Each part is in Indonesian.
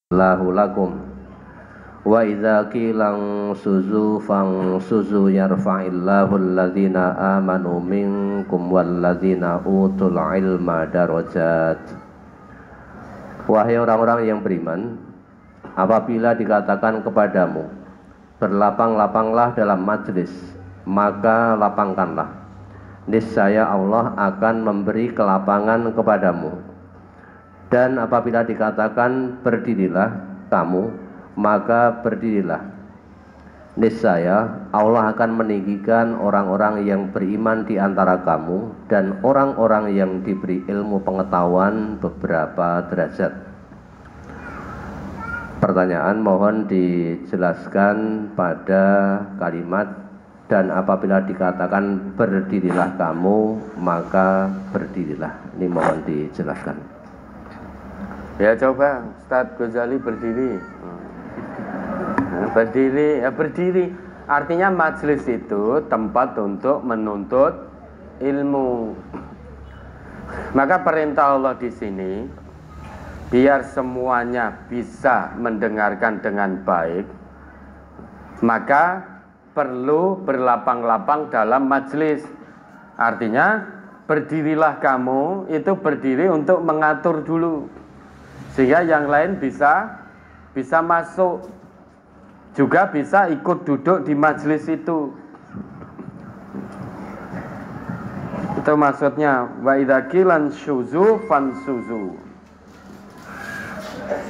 Lahu lakum wa idza qilang suzu fang suzu yarfa'illahu alladhina amanu minkum walladhina utul ilma darajat. Wahai orang-orang yang beriman, apabila dikatakan kepadamu berlapang-lapanglah dalam majlis, maka lapangkanlah, niscaya Allah akan memberi kelapangan kepadamu. Dan apabila dikatakan berdirilah kamu, maka berdirilah, niscaya Allah akan meninggikan orang-orang yang beriman di antara kamu dan orang-orang yang diberi ilmu pengetahuan beberapa derajat. Pertanyaan mohon dijelaskan pada kalimat dan apabila dikatakan berdirilah kamu, maka berdirilah. Ini mohon dijelaskan. Ya coba Ustadz Ghazali berdiri. Berdiri artinya majelis itu tempat untuk menuntut ilmu. Maka perintah Allah di sini biar semuanya bisa mendengarkan dengan baik, maka perlu berlapang-lapang dalam majelis. Artinya berdirilah kamu itu berdiri untuk mengatur dulu, sehingga yang lain bisa masuk, juga bisa ikut duduk di majelis itu. Itu maksudnya wa idza qilan syuzu fansuzu.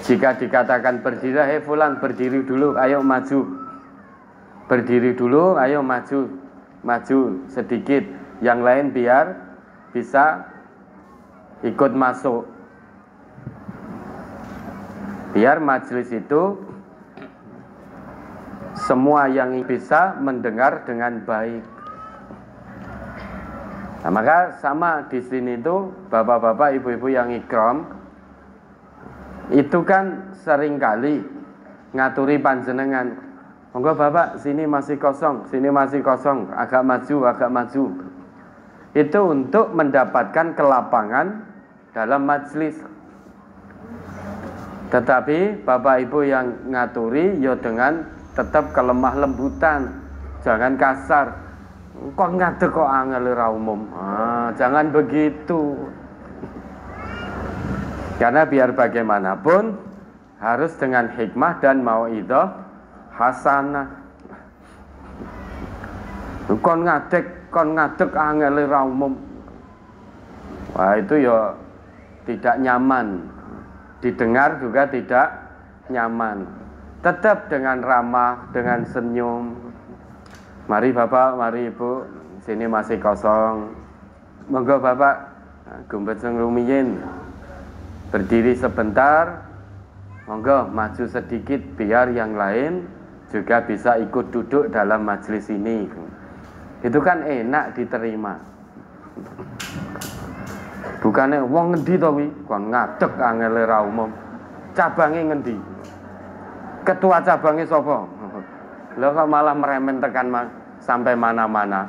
Jika dikatakan berdiri, hei fulan berdiri dulu, ayo maju. Berdiri dulu, ayo maju. Maju sedikit, yang lain biar bisa ikut masuk. Biar majelis itu semua yang bisa mendengar dengan baik. Nah, maka sama di sini itu bapak-bapak, ibu-ibu yang ikram itu kan seringkali ngaturi panjenengan, monggo bapak sini masih kosong, sini masih kosong, agak maju, agak maju. Itu untuk mendapatkan kelapangan dalam majelis. Tetapi bapak ibu yang ngaturi ya dengan tetap kelemah lembutan, jangan kasar. Kok ngadeg kok angel ra umum. Jangan begitu. Karena biar bagaimanapun harus dengan hikmah dan mauidhah hasanah. Kon ngadeg angel ra umum. Wah, itu ya tidak nyaman. Didengar juga tidak nyaman. Tetap dengan ramah, dengan senyum. Mari bapak, mari ibu, sini masih kosong. Monggo bapak, gumbet sing rumiyin. Berdiri sebentar. Monggo maju sedikit biar yang lain juga bisa ikut duduk dalam majelis ini. Itu kan enak diterima. Bukannya wong ngendi to kuwi kon ngadeg angele ra umum. Cabange ngendi? Ketua cabangnya sapa? Lho kok malah meremen tekan sampai mana-mana.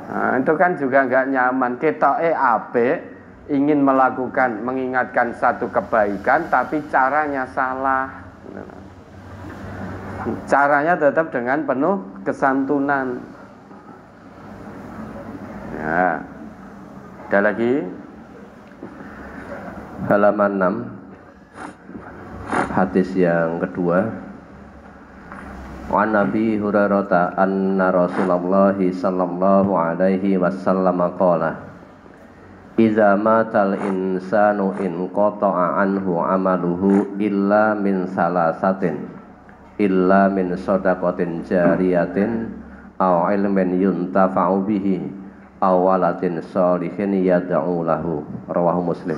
Nah, itu kan juga enggak nyaman. Ketoke apik, ingin melakukan, mengingatkan satu kebaikan, tapi caranya salah. Caranya tetap dengan penuh kesantunan. Ya. Ada lagi halaman 6, hadis yang kedua. Wa Nabi Hurairah anna Rasulullah sallallahu alaihi wasallam qala idza matal insanu in qata'a anhu amaluhu illa min salasatin illa min shadaqatin jariyatin aw ilmin yuntafa'u bihi awalatin sholihin yad'u lahu. Rawahu Muslim.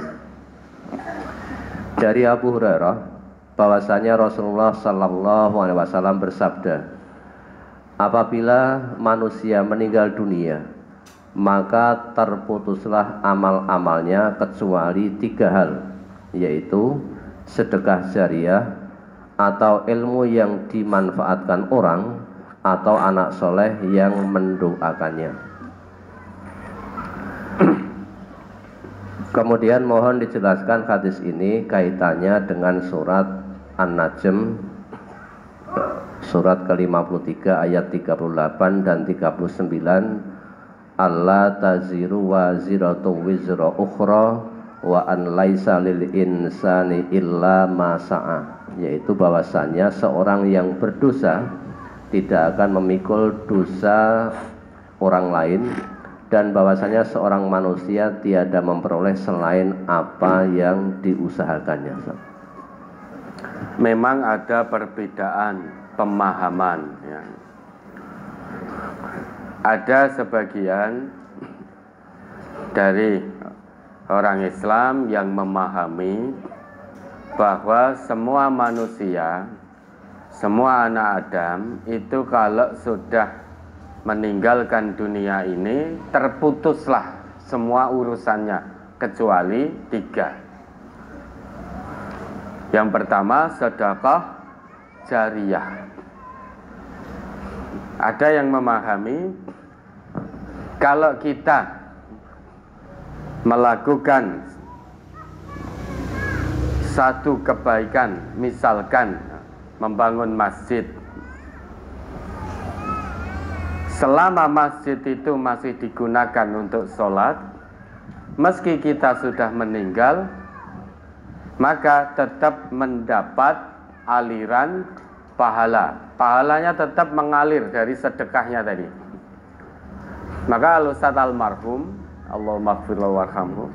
Dari Abu Hurairah bahwasanya Rasulullah sallallahu alaihi wasallam bersabda, apabila manusia meninggal dunia, maka terputuslah amal-amalnya kecuali 3 hal, yaitu sedekah jariah atau ilmu yang dimanfaatkan orang atau anak soleh yang mendoakannya. Kemudian mohon dijelaskan hadis ini kaitannya dengan surat An-Najm surat ke-53 ayat 38 dan 39. Alla taziru waziratu wizra ukhra wa an laisa lil insani illa ma sa'a, yaitu bahwasanya seorang yang berdosa tidak akan memikul dosa orang lain, dan bahwasanya seorang manusia tiada memperoleh selain apa yang diusahakannya. Memang ada perbedaan pemahaman ya. Ada sebagian dari orang Islam yang memahami bahwa semua manusia, semua anak Adam itu kalau sudah meninggalkan dunia ini terputuslah semua urusannya kecuali 3. Yang pertama sedekah jariyah. Ada yang memahami kalau kita melakukan satu kebaikan, misalkan membangun masjid, selama masjid itu masih digunakan untuk sholat, meski kita sudah meninggal, maka tetap mendapat aliran pahala. Pahalanya tetap mengalir dari sedekahnya tadi. Maka Al-Ustadz almarhum, Allahumma ighfir lahu warhamhu,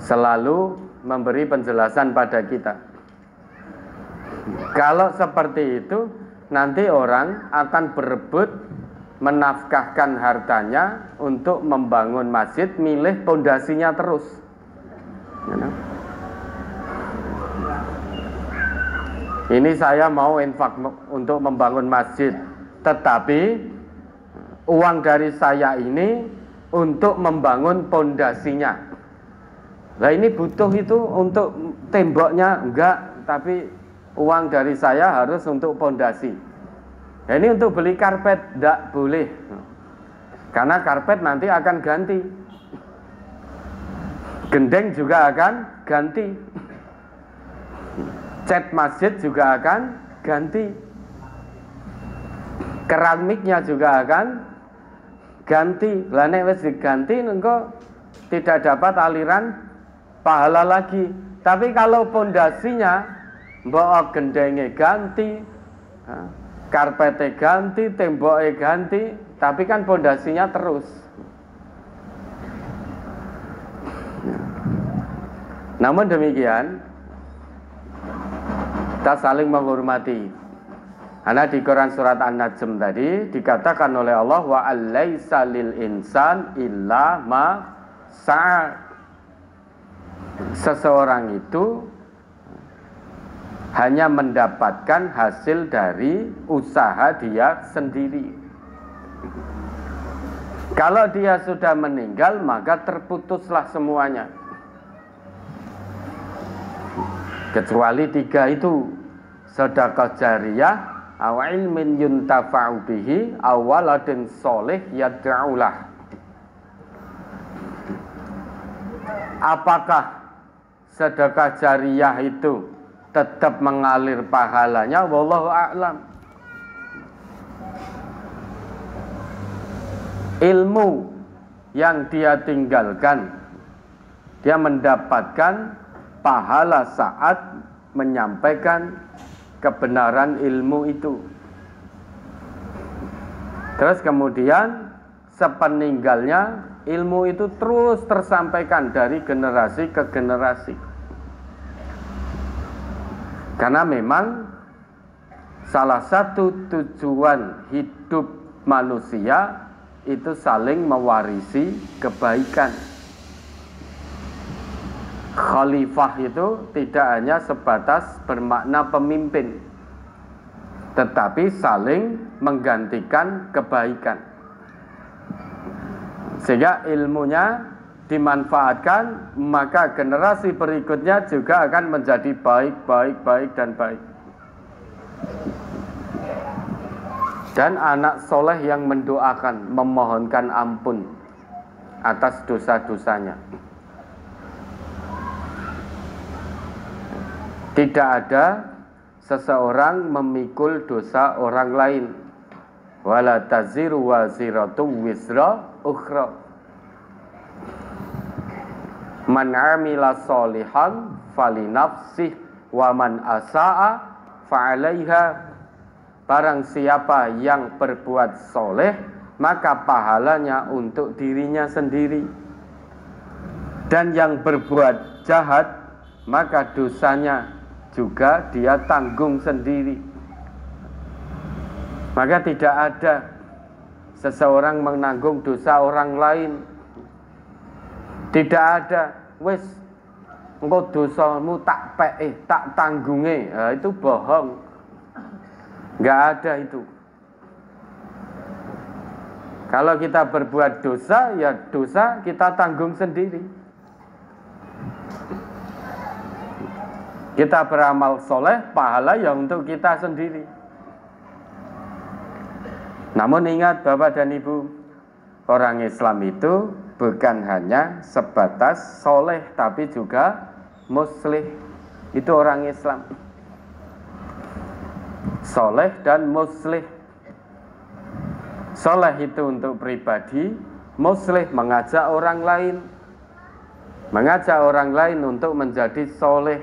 selalu memberi penjelasan pada kita. Kalau seperti itu, nanti orang akan berebut menafkahkan hartanya untuk membangun masjid, milih pondasinya terus. Ini saya mau infak untuk membangun masjid, tetapi uang dari saya ini untuk membangun pondasinya. Nah ini butuh itu untuk temboknya enggak, tapi uang dari saya harus untuk pondasi. Nah, ini untuk beli karpet enggak boleh, karena karpet nanti akan ganti, gendeng juga akan ganti, cat masjid juga akan ganti, keramiknya juga akan ganti. Lah nek wis diganti engko tidak dapat aliran pahala lagi. Tapi kalau pondasinya mbok gendenge ganti, karpete ganti, temboknya ganti, tapi kan pondasinya terus. Namun demikian, kita saling menghormati. Karena di Quran surat An-Najm tadi dikatakan oleh Allah wa alaisa lil insan illa ma sa'a. Seseorang itu hanya mendapatkan hasil dari usaha dia sendiri. Kalau dia sudah meninggal, maka terputuslah semuanya. Kecuali 3 itu, sedekah jariyah, aw ilmin yuntafa'u bihi, aw waladin sholih yad'ulah. Apakah sedekah jariyah itu tetap mengalir pahalanya? Wallahu a'lam. Ilmu yang dia tinggalkan, dia mendapatkan pahala saat menyampaikan kebenaran ilmu itu. Terus kemudian sepeninggalnya ilmu itu terus tersampaikan dari generasi ke generasi. Karena memang salah satu tujuan hidup manusia itu saling mewarisi kebaikan. Khalifah itu tidak hanya sebatas bermakna pemimpin, tetapi saling menggantikan kebaikan, sehingga ilmunya dimanfaatkan, maka generasi berikutnya juga akan menjadi baik dan baik. Dan anak soleh yang mendoakan, memohonkan ampun atas dosa-dosanya. Tidak ada seseorang memikul dosa orang lain. Wala taziru waziratu wizra ukhra. Man amila sholihan falinafsih wa man asa'a fa'alaiha. Barang siapa yang berbuat soleh, maka pahalanya untuk dirinya sendiri. Dan yang berbuat jahat, maka dosanya juga dia tanggung sendiri. Maka tidak ada seseorang menanggung dosa orang lain. Tidak ada, wis engko dosamu tak tak tanggunge. Nah, itu bohong. Enggak ada itu. Kalau kita berbuat dosa, ya dosa kita tanggung sendiri. Kita beramal soleh, pahala ya untuk kita sendiri. Namun ingat Bapak dan Ibu, orang Islam itu bukan hanya sebatas soleh, tapi juga muslih. Itu orang Islam. Soleh dan muslih. Soleh itu untuk pribadi, muslih mengajak orang lain. Mengajak orang lain untuk menjadi soleh.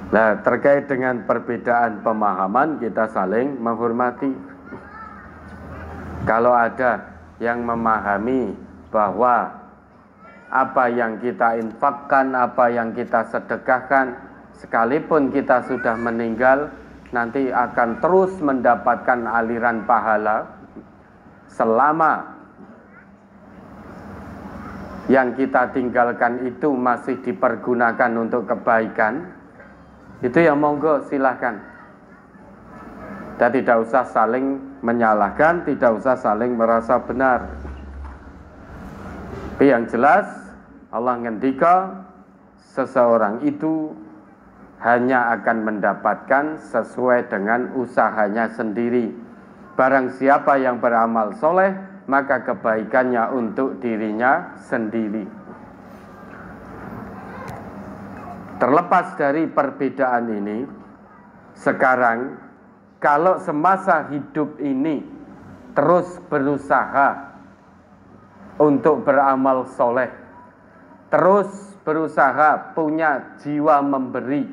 Nah, terkait dengan perbedaan pemahaman, kita saling menghormati. Kalau ada yang memahami bahwa apa yang kita infakkan, apa yang kita sedekahkan, sekalipun kita sudah meninggal, nanti akan terus mendapatkan aliran pahala selama yang kita tinggalkan itu masih dipergunakan untuk kebaikan. Itu ya monggo silahkan. Kita tidak usah saling menyalahkan, tidak usah saling merasa benar. Tapi yang jelas Allah ngendika seseorang itu hanya akan mendapatkan sesuai dengan usahanya sendiri. Barang siapa yang beramal soleh, maka kebaikannya untuk dirinya sendiri. Terlepas dari perbedaan ini, sekarang kalau semasa hidup ini terus berusaha untuk beramal soleh, terus berusaha punya jiwa memberi,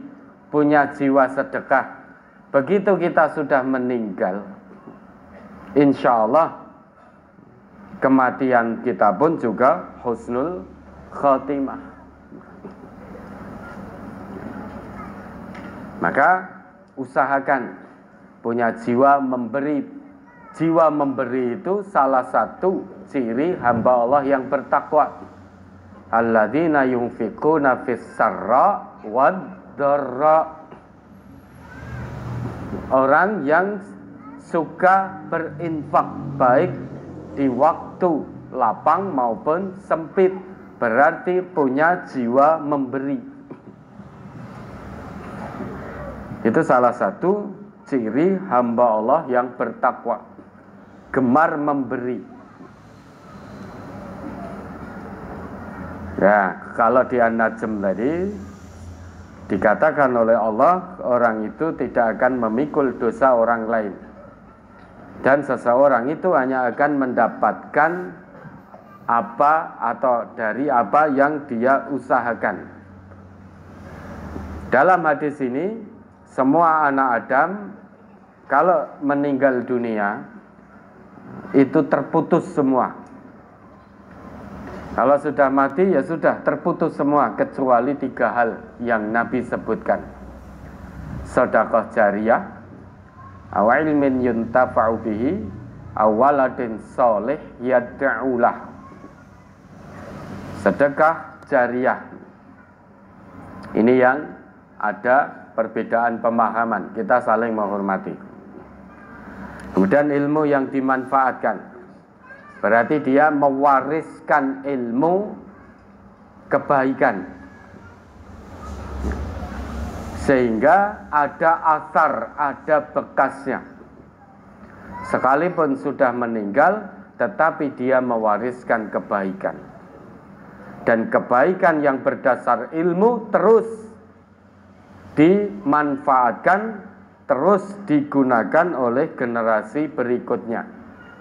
punya jiwa sedekah, begitu kita sudah meninggal, insya Allah kematian kita pun juga husnul khotimah. Maka usahakan punya jiwa memberi. Jiwa memberi itu salah satu ciri hamba Allah yang bertakwa. Alladzina yunfiquna fis sarra wad dharra. Orang yang suka berinfak baik di waktu lapang maupun sempit, berarti punya jiwa memberi. Itu salah satu ciri hamba Allah yang bertakwa, gemar memberi. Ya, kalau di An-Najm tadi dikatakan oleh Allah, orang itu tidak akan memikul dosa orang lain. Dan seseorang itu hanya akan mendapatkan apa atau dari apa yang dia usahakan. Dalam hadis ini, semua anak Adam kalau meninggal dunia itu terputus semua. Kalau sudah mati ya sudah terputus semua, kecuali 3 hal yang Nabi sebutkan. Sedekah jariyah, aw ilmin yuntafa'u bihi, aw waladin sholih yad'ulah. Sedekah jariyah. Ini yang ada perbedaan pemahaman, kita saling menghormati. Kemudian ilmu yang dimanfaatkan, berarti dia mewariskan ilmu kebaikan, sehingga ada asar, ada bekasnya. Sekalipun sudah meninggal, tetapi dia mewariskan kebaikan. Dan kebaikan yang berdasar ilmu terus dimanfaatkan, terus digunakan oleh generasi berikutnya.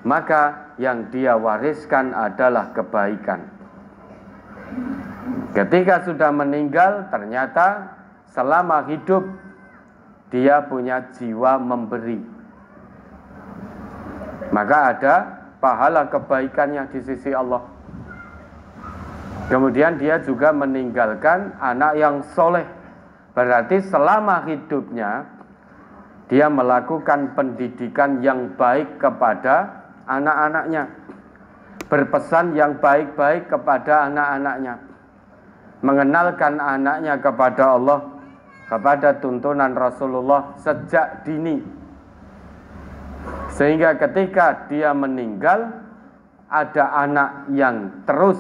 Maka yang dia wariskan adalah kebaikan. Ketika sudah meninggal, ternyata selama hidup dia punya jiwa memberi. Maka ada pahala kebaikannya di sisi Allah. Kemudian dia juga meninggalkan anak yang soleh. Berarti selama hidupnya dia melakukan pendidikan yang baik kepada anak-anaknya, berpesan yang baik-baik kepada anak-anaknya, mengenalkan anaknya kepada Allah, kepada tuntunan Rasulullah sejak dini. Sehingga ketika dia meninggal, ada anak yang terus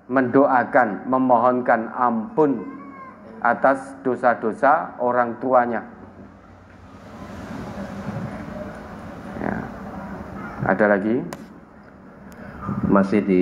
mendoakan, memohonkan ampun atas dosa-dosa orang tuanya. Ya. Ada lagi? Masih di